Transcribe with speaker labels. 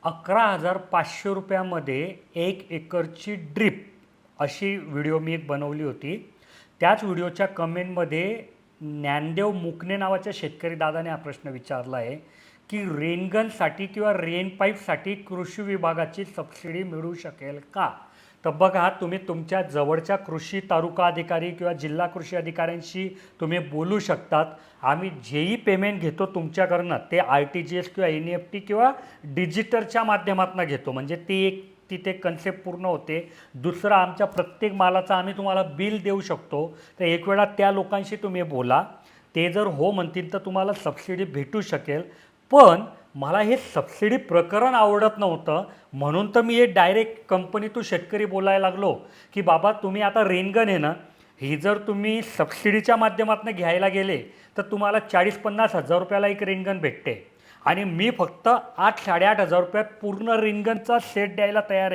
Speaker 1: 11,500 रुपयामध्ये 1 एकरची ड्रीप अशी व्हिडिओ मी एक बनवली होती। त्याच व्हिडिओच्या कमेंटमध्ये ज्ञानदेव मुकणे नावाच्या शेतकरी दादाने हा प्रश्न विचारला आहे की रेनगनसाठी किंवा रेन पाईपसाठी कृषी विभागाची सबसिडी मिळू शकेल का। तर बघा, तुम्ही तुमच्या जवळच्या कृषी तालुका अधिकारी किंवा जिल्हा कृषी अधिकाऱ्यांशी तुम्ही बोलू शकतात। आम्ही जेही पेमेंट घेतो तुमच्याकडनं ते RTGS किंवा NEFT किंवा डिजिटलच्या माध्यमातून घेतो, म्हणजे ती एक तिथे कन्सेप्ट पूर्ण होते। दुसरं, आमच्या प्रत्येक मालाचा आम्ही तुम्हाला बिल देऊ शकतो। तर एक वेळा त्या लोकांशी तुम्ही बोला, ते जर हो म्हणतील तर तुम्हाला सबसिडी भेटू शकेल। पण मला हे सबसिडी प्रकरण आवडत नव्हतं, म्हणून तर मी हे डायरेक्ट कंपनी टू शेतकरी बोलायला लागलो की बाबा तुम्ही आता रेनगन आहे ना, ही जर तुम्ही सबसिडीच्या माध्यमातून घ्यायला गेले तर तुम्हाला 40-50 हजार रुपयाला एक रेनगन भेटते आणि मी फक्त 8-8.5 हजार रुपयात पूर्ण रेनगनचा सेट द्यायला तयार आहे।